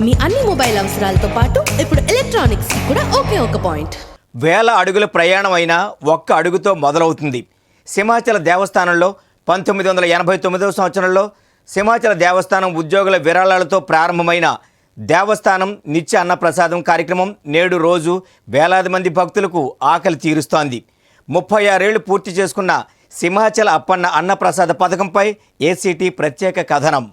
మీ అన్ని మొబైల్ అవసరాలతో పాటు ఇప్పుడు ఎలక్ట్రానిక్స్ కూడా ఒకే ఒక పాయింట్. వేల అడుగుల ప్రయాణం అయినా ఒక్క అడుగుతో మొదలవుతుంది. సింహాచల దేవస్థానంలో 1989 సంవత్సరంలో సింహాచల దేవస్థానం ఉద్యోగుల విరాళాలతో ప్రారంభమైన దేవస్థానం నిత్య అన్నప్రసాదం కార్యక్రమం నేడు రోజు వేలాది మంది భక్తులకు ఆకలి తీరుస్తోంది. 36 ఏళ్లు పూర్తి చేసుకున్న సింహాచల అప్పన్న అన్నప్రసాద పథకంపై ఏసీటీ ప్రత్యేక కథనం.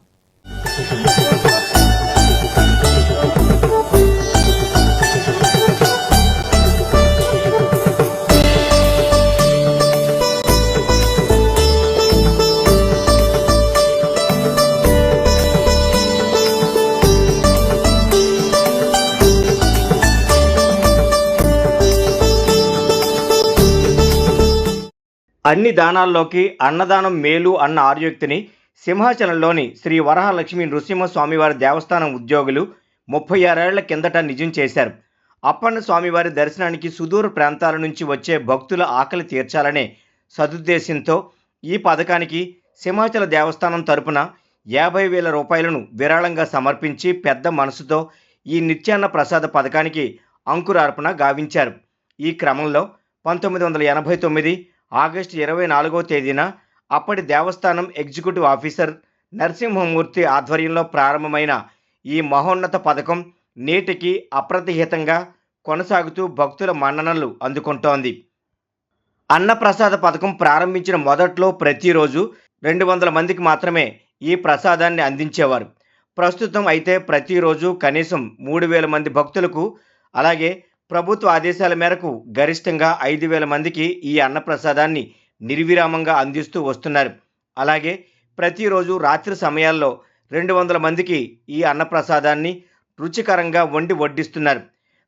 అన్ని దానాల్లోకి అన్నదానం మేలు అన్న ఆర్యోక్తిని సింహాచలంలోని శ్రీ వరహాలక్ష్మి నృసింహస్వామివారి దేవస్థానం ఉద్యోగులు 36 ఏళ్ల కిందట నిజం చేశారు. అప్పన్న స్వామివారి దర్శనానికి సుదూర ప్రాంతాల నుంచి వచ్చే భక్తుల ఆకలి తీర్చాలనే సదుద్దేశంతో ఈ పథకానికి సింహాచల దేవస్థానం తరపున 50,000 రూపాయలను విరాళంగా సమర్పించి పెద్ద మనసుతో ఈ నిత్యాన్న ప్రసాద పథకానికి అంకురార్పణ గావించారు. ఈ క్రమంలో 1989 ఆగస్టు 24వ తేదీన అప్పటి దేవస్థానం ఎగ్జిక్యూటివ్ ఆఫీసర్ నరసింహమూర్తి ఆధ్వర్యంలో ప్రారంభమైన ఈ మహోన్నత పథకం నేటికి అప్రతిహితంగా కొనసాగుతూ భక్తుల మన్ననలు అందుకుంటోంది. అన్నప్రసాద పథకం ప్రారంభించిన మొదట్లో ప్రతిరోజు 200 మందికి మాత్రమే ఈ ప్రసాదాన్ని అందించేవారు. ప్రస్తుతం అయితే ప్రతిరోజు కనీసం 3,000 మంది భక్తులకు, అలాగే ప్రభుత్వ ఆదేశాల మేరకు గరిష్టంగా 5,000 మందికి ఈ అన్నప్రసాదాన్ని నిర్విరామంగా అందిస్తూ వస్తున్నారు. అలాగే ప్రతిరోజు రాత్రి సమయాల్లో 200 మందికి ఈ అన్నప్రసాదాన్ని రుచికరంగా వండి వడ్డిస్తున్నారు.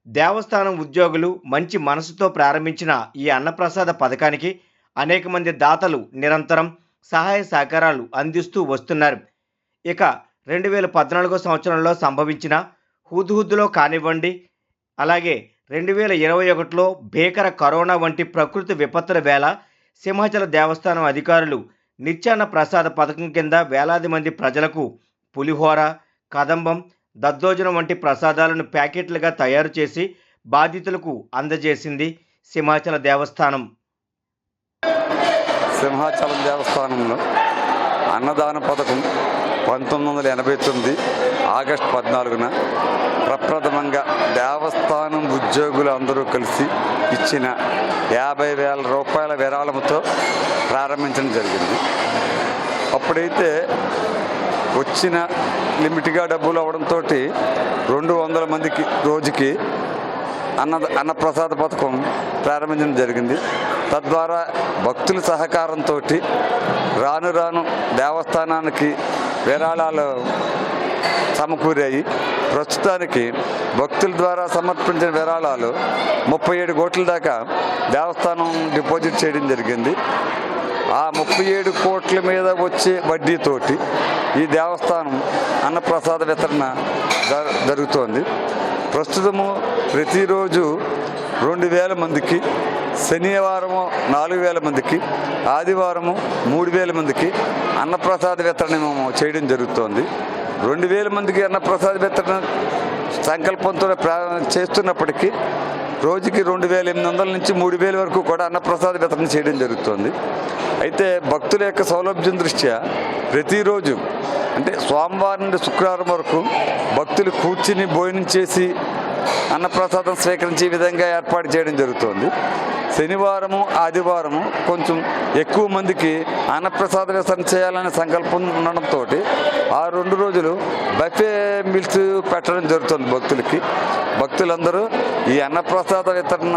దేవస్థానం ఉద్యోగులు మంచి మనసుతో ప్రారంభించిన ఈ అన్నప్రసాద పథకానికి అనేక మంది దాతలు నిరంతరం సహాయ సహకారాలు అందిస్తూ వస్తున్నారు. ఇక 2014 సంవత్సరంలో సంభవించిన హుద్హుద్లో కానివ్వండి, అలాగే 2021లో భీకర కరోనా వంటి ప్రకృతి విపత్తుల వేళ సింహాచల దేవస్థానం అధికారులు నిత్యాన్న ప్రసాద పథకం కింద వేలాది మంది ప్రజలకు పులిహోర, కదంబం, దద్దోజనం వంటి ప్రసాదాలను ప్యాకెట్లుగా తయారు చేసి బాధితులకు అందజేసింది సింహాచల దేవస్థానం. సింహాచలం దేవస్థానంలో అన్నదాన పథకం 1989 ఆగస్టు 14న ప్రప్రథమంగా దేవస్థానం ఉద్యోగులు అందరూ కలిసి ఇచ్చిన 50,000 రూపాయల విరాళంతో ప్రారంభించడం జరిగింది. అప్పుడైతే వచ్చిన లిమిట్గా డబ్బులు అవ్వడంతో 200 మందికి రోజుకి అన్నప్రసాద పథకం ప్రారంభించడం జరిగింది. తద్వారా భక్తుల సహకారంతో రాను రాను దేవస్థానానికి విరాళాలు సమకూరాయి. ప్రస్తుతానికి భక్తుల ద్వారా సమర్పించిన విరాళాలు 37 కోట్ల దాకా దేవస్థానం డిపాజిట్ చేయడం జరిగింది. ఆ 37 కోట్ల మీద వచ్చే వడ్డీతోటి ఈ దేవస్థానం అన్నప్రసాద వితరణ జరుగుతోంది. ప్రస్తుతము ప్రతిరోజు 2,000 మందికి, శనివారము 4,000 మందికి, ఆదివారము 3,000 మందికి అన్నప్రసాద వితరణ చేయడం జరుగుతోంది. 2,000 మందికి అన్నప్రసాద వితరణ సంకల్పంతో చేస్తున్నప్పటికీ రోజుకి 2,800 నుంచి 3,000 వరకు కూడా అన్నప్రసాద వితరణ చేయడం జరుగుతుంది. అయితే భక్తుల యొక్క సౌలభ్యం దృష్ట్యా ప్రతిరోజు అంటే సోమవారం నుండి శుక్రవారం వరకు భక్తులు కూర్చుని భోజనం చేసి అన్నప్రసాదం స్వీకరించే విధంగా ఏర్పాటు చేయడం జరుగుతుంది. శనివారము, ఆదివారము కొంచెం ఎక్కువ మందికి అన్నప్రసాద వితరణ చేయాలనే సంకల్పం ఉండడంతో ఆ 2 రోజులు బఫే మీల్స్ పెట్టడం జరుగుతుంది భక్తులకి. భక్తులందరూ ఈ అన్నప్రసాద వితరణ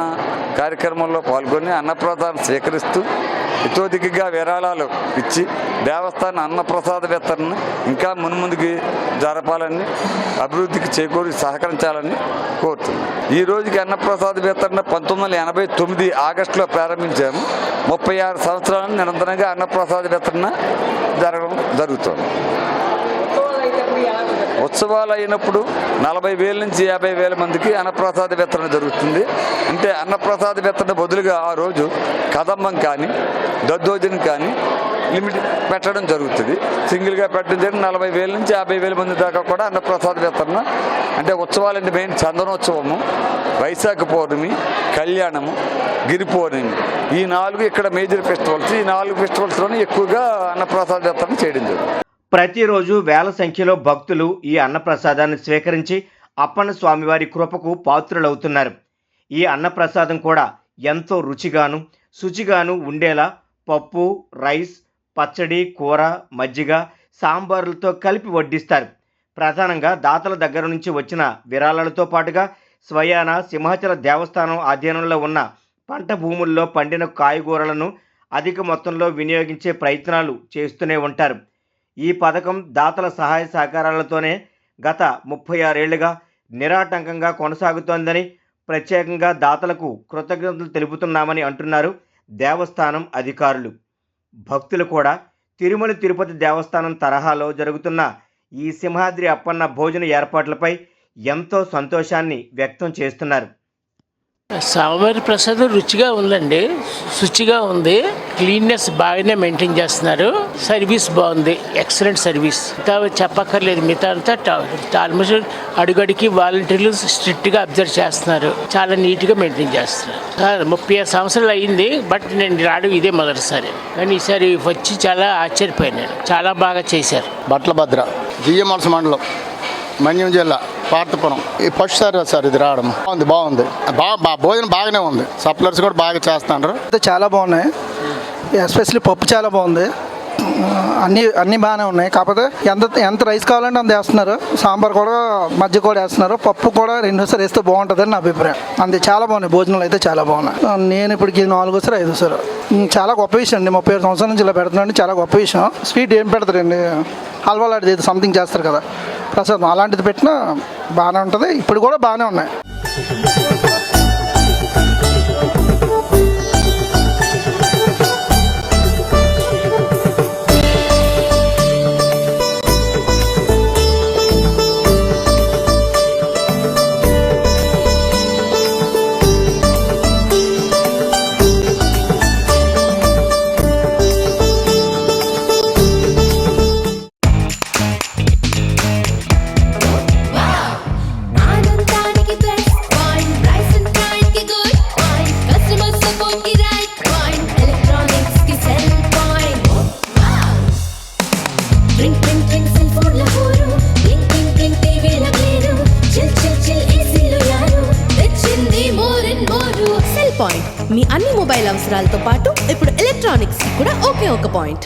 కార్యక్రమంలో పాల్గొని అన్నప్రసాదం స్వీకరిస్తూ ఇతోదిగా విరాళాలు ఇచ్చి దేవస్థాన అన్నప్రసాద వితరణ ఇంకా మున్ముందుకి జరపాలని, అభివృద్ధికి చేకూరి సహకరించాలని కోరుతుంది. ఈ రోజుకి అన్నప్రసాద వితరణ 1989 ఆగస్టులో ప్రారంభించాము. 36 సంవత్సరాలను నిరంతరంగా అన్నప్రసాద వితరణ జరగడం జరుగుతుంది. ఉత్సవాలు అయినప్పుడు 40,000 నుంచి 50,000 మందికి అన్నప్రసాద వితరణ జరుగుతుంది. అంటే అన్నప్రసాద వితరణ బదులుగా ఆ రోజు కదంబం కానీ దద్దోజనం కానీ లిమిట్ పెట్టడం జరుగుతుంది. సింగిల్గా పెట్టడం జరిగి 40,000 నుంచి 50,000 మంది దాకా కూడా అన్నప్రసాద వితరణ. అంటే ఉత్సవాలంటే మెయిన్ చందనోత్సవము, వైశాఖ పౌర్ణమి, కళ్యాణము, గిరి పౌర్ణమి, ఈ 4 ఇక్కడ మేజర్ ఫెస్టివల్స్. ఈ 4 ఫెస్టివల్స్లోనే ఎక్కువగా అన్నప్రసాద వితరణ చేయడం జరుగుతుంది. ప్రతిరోజు వేల సంఖ్యలో భక్తులు ఈ అన్నప్రసాదాన్ని స్వీకరించి అప్పన్న స్వామివారి కృపకు పాత్రులవుతున్నారు. ఈ అన్నప్రసాదం కూడా ఎంతో రుచిగాను శుచిగాను ఉండేలా పప్పు, రైస్, పచ్చడి, కూర, మజ్జిగ, సాంబార్లతో కలిపి వడ్డిస్తారు. ప్రధానంగా దాతల దగ్గర నుంచి వచ్చిన విరాళాలతో పాటుగా స్వయాన సింహాచల దేవస్థానం ఆధీనంలో ఉన్న పంట భూముల్లో పండిన కాయగూరలను అధిక మొత్తంలో వినియోగించే ప్రయత్నాలు చేస్తూనే ఉంటారు. ఈ పథకం దాతల సహాయ సహకారాలతోనే గత 36 ఏళ్లుగా నిరాటంకంగా కొనసాగుతోందని, ప్రత్యేకంగా దాతలకు కృతజ్ఞతలు తెలుపుతున్నామని అంటున్నారు దేవస్థానం అధికారులు. భక్తులు కూడా తిరుమల తిరుపతి దేవస్థానం తరహాలో జరుగుతున్న ఈ సింహాద్రి అప్పన్న భోజన ఏర్పాట్లపై ఎంతో సంతోషాన్ని వ్యక్తం చేస్తున్నారు. స్వామివారి ప్రసాదం రుచిగా ఉందండి, శుచిగా ఉంది, క్లీన్నెస్ బాగానే మెయింటైన్ చేస్తున్నారు, సర్వీస్ బాగుంది, ఎక్సలెంట్ సర్వీస్. ఇంకా చెప్పక్కర్లేదు, మిగతా అంతా ఆల్మోస్ట్ అడుగడికి వాలంటీర్లు స్ట్రిక్ట్గా అబ్జర్వ్ చేస్తున్నారు, చాలా నీట్గా మెయింటైన్ చేస్తున్నారు. 35 సంవత్సరాలు అయ్యింది, బట్ నేను రావడం ఇదే మొదటిసారి, కానీ ఈసారి వచ్చి చాలా ఆశ్చర్యపోయాను. చాలా బాగా చేశారు. బట్ల భద్ర, జిఎంఆర్స్ మండలం, మన్యం జిల్లా, పార్తపురం. ఈ ఫస్ట్ సార్ ఇది రావడం బాగుంది. భోజనం బాగానే ఉంది, సప్లర్స్ కూడా బాగా చేస్తున్నారు. చాలా బాగున్నాయి, ఎస్పెషల్లీ పప్పు చాలా బాగుంది, అన్నీ బాగానే ఉన్నాయి. కాకపోతే ఎంత రైస్ కావాలంటే అంత వేస్తున్నారు, సాంబార్ కూడా మజ్జిగ కూడా వేస్తున్నారు, పప్పు కూడా 2సారి వేస్తే బాగుంటుందని నా అభిప్రాయం. అంతే, చాలా బాగున్నాయి, భోజనాలు అయితే చాలా బాగున్నాయి. నేను ఇప్పటికి 4సారి 5సారి. చాలా గొప్ప విషయం అండి, 37 సంవత్సరాల నుంచి ఇలా పెడుతున్నాండి, చాలా గొప్ప విషయం. స్వీట్ ఏం పెడతారండి, హల్వా లాంటిది సంథింగ్ చేస్తారు కదా ప్రసాదం, అలాంటిది పెట్టినా బాగానే ఉంటుంది. ఇప్పుడు కూడా బాగానే ఉన్నాయి. మీ అన్ని మొబైల్ అవసరాలతో పాటు ఇప్పుడు ఎలక్ట్రానిక్స్ కూడా ఒకే ఒక పాయింట్.